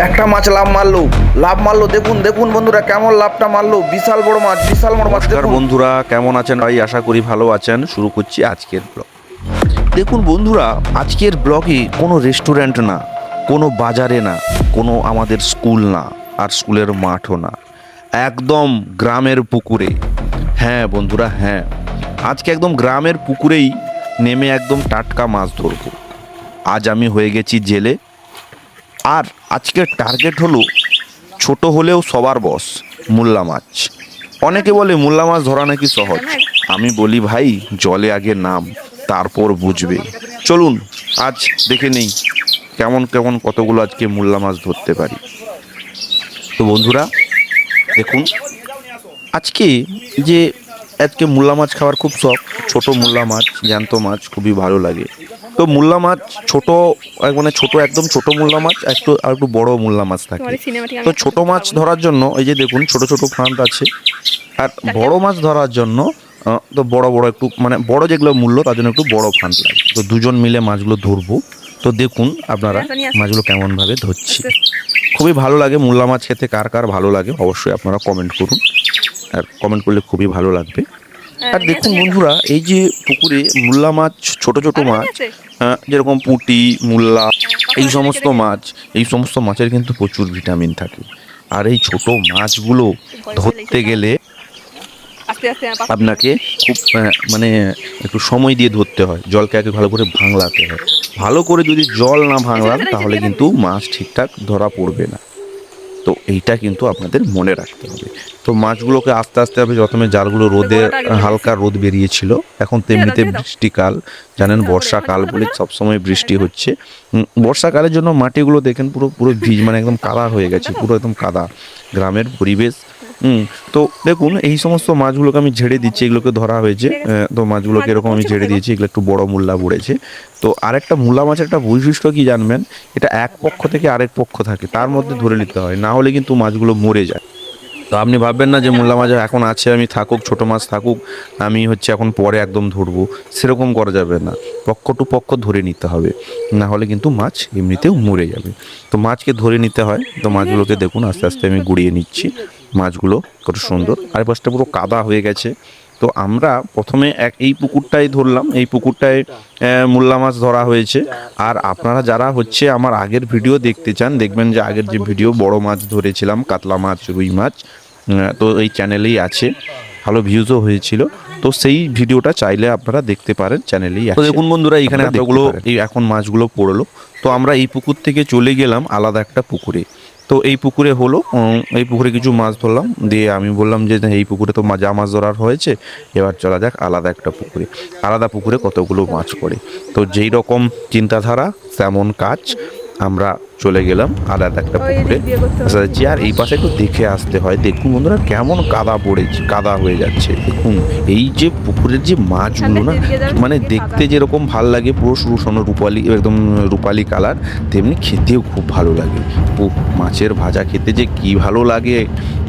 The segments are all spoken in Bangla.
একটা মাছ লাভ মারলো দেখুন দেখুন বন্ধুরা কেমন লাভটা মারলো। বিশাল বড় মাছ নমস্কার দেখুন। বন্ধুরা, কেমন আছেন ভাই? আশা করি ভালো আছেন। শুরু করছি আজকের ব্লগ। দেখুন বন্ধুরা, আজকের ব্লগে কোনো রেস্টুরেন্ট না, কোনো বাজারে না, কোনো আমাদের স্কুল না, আর স্কুলের মাঠও না, একদম গ্রামের পুকুরে। হ্যাঁ বন্ধুরা, হ্যাঁ, আজকে একদম গ্রামের পুকুরেই নেমে একদম টাটকা মাছ ধরবো। আজ আমি হয়ে গেছি জেলে, আর আজকের টার্গেট হলো ছোট হলেও সবার বস, মুল্লা মাছ। অনেকে বলে মুল্লা মাছ ধরা নাকি সহজ। আমি বলি ভাই, জলে আগে নাম, তারপর বুঝবে। চলুন আজ দেখে নেই কেমন কেমন কতগুলো আজকে মুল্লা মাছ ধরতে পারি। তো বন্ধুরা দেখুন, আজকে যে আজকে মুল্লা মাছ খাওয়ার খুব শখ। ছোট মুল্লা মাছ, জ্যান্ত মাছ খুবই ভালো লাগে। তো মুল্লা মাছ ছোট, মানে ছোট, একদম ছোট মুল্লা মাছ, আর একটু বড় মুল্লা মাছ থাকে। তো ছোট মাছ ধরার জন্য এই যে দেখুন ছোট ছোট ফাঁদ আছে, আর বড় মাছ ধরার জন্য তো বড় বড় একটু, মানে বড় যেগুলো মূল্য তার জন্য একটু বড় ফাঁদ লাগে। তো দুজন মিলে মাছগুলো ধরবো। তো দেখুন আপনারা মাছগুলো কেমনভাবে ধরছি। খুবই ভালো লাগে মুল্লা মাছ খেতে। কার কার ভালো লাগে অবশ্যই আপনারা কমেন্ট করুন, আর কমেন্ট করলে খুবই ভালো লাগবে। আর দেখুন বন্ধুরা, এই যে পুকুরে মুল্লা মাছ, ছোট ছোট মাছ, যেরকম পুঁটি, মুল্লা, এই সমস্ত মাছের কিন্তু প্রচুর ভিটামিন থাকে। আর এই ছোট মাছগুলো ধরতে গেলে আপনাকে খুব মানে একটু সময় দিয়ে ধরতে হয়। জলকে আগে ভালো করে ভাঙলাতে হয়। ভালো করে যদি জল না ভাঙলান তাহলে কিন্তু মাছ ঠিকঠাক ধরা পড়বে না। তো এইটা কিন্তু আপনাদের মনে রাখতে হবে। তো মাছগুলোকে আস্তে আস্তে আপনি প্রথমে জালগুলো রোদে, হালকা রোদ বেরিয়েছিল, এখন তেমনিতে বৃষ্টিকাল, জানেন বর্ষাকাল বলে সবসময় বৃষ্টি হচ্ছে। বর্ষাকালের জন্য মাটিগুলো দেখেন পুরো পুরো মানে একদম কাদা হয়ে গেছে, পুরো একদম কাদা গ্রামের পরিবেশ। তো দেখুন এই সমস্ত মাছগুলোকে আমি ঝেড়ে দিচ্ছি, এগুলোকে ধরা হয়েছে। তো মাছগুলোকে এরকম আমি ঝেড়ে দিয়েছি, এগুলো একটু বড় মুল্লা পড়েছে। তো আরেকটা মুল্লা মাছের একটা বৈশিষ্ট্য কি জানবেন, এটা এক পক্ষ থেকে আরেক পক্ষ থাকে, তার মধ্যে ধরে নিতে হয়, না হলে কিন্তু মাছগুলো মরে যায়। তো আপনি ভাববেন না যে মুল্লা মাছ এখন আছে, আমি থাকুক, ছোট মাছ থাকুক, আমি এখন পরে একদম ধরবো, সেরকম করা যাবে না। পক্ষ টু পক্ষ ধরে নিতে হবে, না হলে কিন্তু মাছ এমনিতেও মরে যাবে। তো মাছকে ধরে নিতে হয়। তো মাছগুলোকে দেখুন আস্তে আস্তে আমি গুড়িয়ে নিচ্ছি। মাছগুলো কত সুন্দর, আর পাশটা পুরো কাদা হয়ে গেছে। তো আমরা প্রথমে এই পুকুরটাই ধরলাম, এই পুকুরটায় মুল্লা মাছ ধরা হয়েছে। আর আপনারা যারা আমার আগের ভিডিও দেখতে চান, দেখবেন যে আগের যে ভিডিও বড় মাছ ধরেছিলাম, কাতলা মাছ, রুই মাছ, তো এই চ্যানেলেই আছে, ভালো ভিউজও হয়েছিল। তো সেই ভিডিওটা চাইলে আপনারা দেখতে পারেন, চ্যানেলেই আছে। তো দেখুন বন্ধুরা, এখানে এতগুলো এখন মাছগুলো পড়লো। তো আমরা এই পুকুর থেকে চলে গেলাম আলাদা একটা পুকুরে। তো এই পুকুরে এই পুকুরে কিছু মাছ ধরলাম, দিয়ে আমি বললাম যে এই পুকুরে তো যা মাছ ধরার হয়েছে, এবার চলা যাক আলাদা একটা পুকুরে। আলাদা পুকুরে কতগুলো মাছ পড়ে। তো যেই রকম চিন্তাধারা তেমন কাজ, আমরা চলে গেলাম আলাদা একটা পুকুরে। আর এই পাশে একটু দেখে আসতে হয়। দেখুন বন্ধুরা কেমন কাদা হয়ে যাচ্ছে। দেখুন এই যে পুকুরের যে মাছগুলো না, মানে দেখতে যেরকম ভাল লাগে, পুরো সরু রূপালি, একদম রূপালি কালার, তেমনি খেতেও খুব ভালো লাগে। মাছের ভাজা খেতে যে কি ভালো লাগে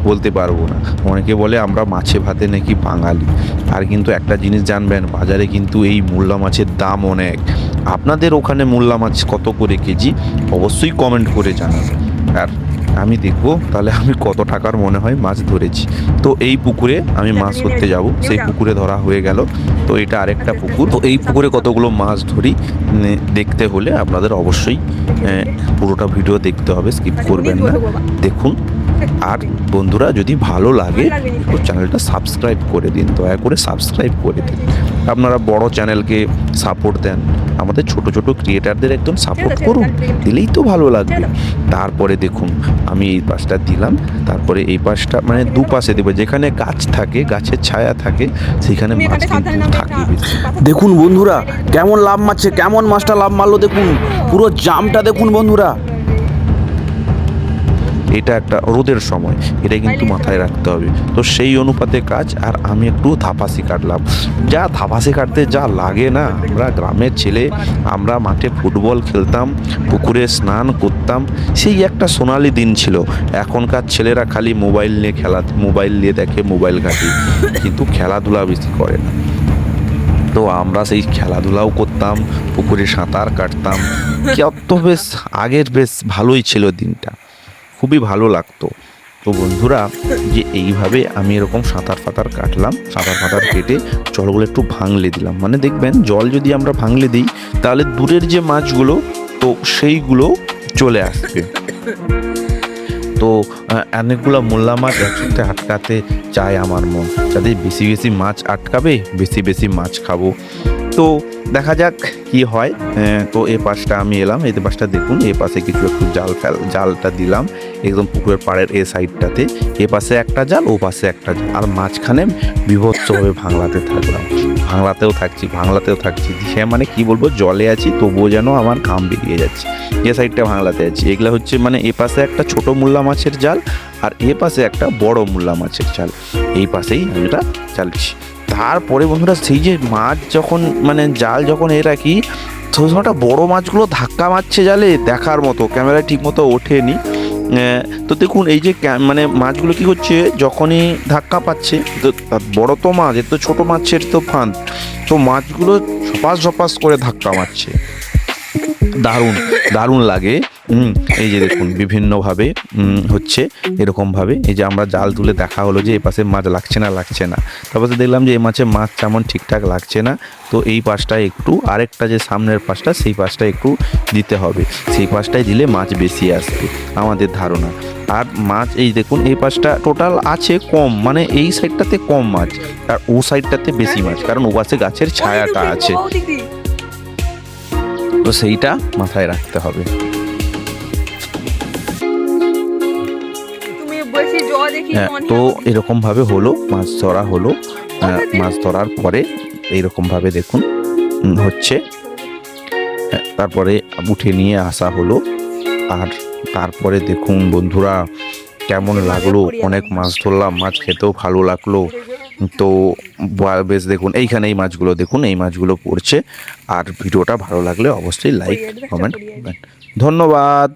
বলতে পারবো না। অনেকে বলে আমরা মাছে ভাতে নাকি বাঙালি। আর কিন্তু একটা জিনিস জানবেন, বাজারে কিন্তু এই মুল্লা মাছের দাম অনেক। আপনাদের ওখানে মুল্লা মাছ কত করে কেজি অবশ্যই কমেন্ট করে জানাবেন। আর আমি দেখবো তাহলে আমি কত টাকার মনে হয় মাছ ধরেছি। তো এই পুকুরে আমি মাছ ধরতে যাব, সেই পুকুরে ধরা হয়ে গেল। তো এটা আরেকটা পুকুর। তো এই পুকুরে কতগুলো মাছ ধরি দেখতে হলে আপনাদের অবশ্যই পুরোটা ভিডিও দেখতে হবে, স্কিপ করবেন না, দেখুন। আর বন্ধুরা যদি ভালো লাগে তো চ্যানেলটা সাবস্ক্রাইব করে দিন, দয়া করে সাবস্ক্রাইব করে দিন। আপনারা বড় চ্যানেলকে সাপোর্ট দেন, আমাদের ছোট ছোট ক্রিয়েটারদের একদম সাপোর্ট করুন, দিলেই তো ভালো লাগবে। তারপরে দেখুন আমি এই পাশটা দিলাম, তারপরে এই পাশটা মানে দুপাশে দেবো, যেখানে গাছ থাকে, গাছের ছায়া থাকে, সেখানে মাছ কিন্তু থাকে বেশি। দেখুন বন্ধুরা কেমন লাভ মারছে, কেমন মাছটা লাভ মারলো দেখুন, পুরো জামটা দেখুন বন্ধুরা। এটা একটা রোদের সময়, এটা কিন্তু মাথায় রাখতে হবে। তো সেই অনুপাতে কাজ। আর আমি একটু ধাপাসি কাটলাম। ধাপাসি কাটতে যা লাগে না, আমরা গ্রামের ছেলে, আমরা মাঠে ফুটবল খেলতাম, পুকুরে স্নান করতাম, সেই একটা সোনালি দিন ছিল। এখনকার ছেলেরা খালি মোবাইল নিয়ে দেখে, মোবাইল ঘাঁটি, কিন্তু খেলাধুলা বেশি করে না। তো আমরা সেই খেলাধুলাও করতাম, পুকুরে সাঁতার কাটতাম। কত বেশ আগের বেশ ভালোই ছিল দিনটা। খুবই ভালো লাগতো। তো বন্ধুরা, যে এইভাবে আমি এরকম সাঁতার কাটলাম, সাঁতার কেটে জলগুলো একটু ভাঙলে দিলাম, মানে দেখবেন জল যদি আমরা ভাঙলে দিই তাহলে দূরের যে মাছগুলো তো সেইগুলো চলে আসবে। তো অনেকগুলো মোল্লা মাছ একসাথে আটকাতে চায় আমার মন, যাতে বেশি বেশি মাছ আটকাবে, বেশি বেশি মাছ খাবো। তো দেখা যাক কি হয়। তো এ পাশটা আমি এলাম, এই পাশটা দেখুন, এ পাশে কিছু একটু জালটা দিলাম একদম পুকুরের পাড়ের এ সাইডটাতে, এ পাশে একটা জাল, ও পাশে একটা জাল, আর মাঝখানে বিভৎসভাবে ভাঙলাতে থাকলাম, ভাঙলাতেও থাকছি। সে মানে কি বলবো, জলে আছি তবুও যেন আমার ঘাম বেরিয়ে যাচ্ছে। এ সাইডটা ভাঙলাতে আছি, এগুলো হচ্ছে মানে এ পাশে একটা ছোট মূল্লা মাছের জাল, আর এ পাশে একটা বড় মূল্লা মাছের জাল, এই পাশেই আমি এটা চালছি। তারপরে বন্ধুরা, সেই যে মাছ যখন মানে জাল যখন এ রাখি, তো সময়টা বড় মাছগুলো ধাক্কা মারছে জালে, দেখার মতো, ক্যামেরায় ঠিক মতো ওঠেনি। তো দেখুন এই যে মানে মাছগুলো কি হচ্ছে, যখনই ধাক্কা পাচ্ছে, তো বড় তো মাছ, এর তো ছোট মাছের তো ফাঁদ, তো মাছগুলো ঝপাস করে ধাক্কা মারছে, দারুণ লাগে। এই যে দেখুন বিভিন্নভাবে হচ্ছে এরকমভাবে, এই যে আমরা জাল তুলে দেখা হলো যে এ পাশে মাছ লাগছে না, তারপরে দেখলাম যে এই মাছে মাছ তেমন ঠিকঠাক লাগছে না, তো এই পাশটায় একটু, আরেকটা যে সামনের পাশটা সেই পাশটা একটু দিতে হবে, সেই পাশটায় দিলে মাছ বেশি আসবে আমাদের ধারণা। আর মাছ এই দেখুন এই পাশটা টোটাল আছে কম, মানে এই সাইডটাতে কম মাছ আর ও সাইডটাতে বেশি মাছ, কারণ ও পাশে গাছের ছায়াটা আছে, তো সেইটা মাথায় রাখতে হবে। হ্যাঁ, তো এরকম ভাবে হলো, মাছ ধরা হলো। মাছ ধরার পরে এইরকম ভাবে দেখুন হচ্ছে, তারপরে উঠে নিয়ে আসা হলো। আর তারপরে দেখুন বন্ধুরা কেমন লাগলো, অনেক মাছ ধরলাম, মাছ খেতেও ভালো লাগলো। তো বেশ দেখুন এইখানে এই মাছগুলো দেখুন, এই মাছগুলো পড়ছে। আর ভিডিওটা ভালো লাগলে অবশ্যই লাইক কমেন্ট করবেন। ধন্যবাদ।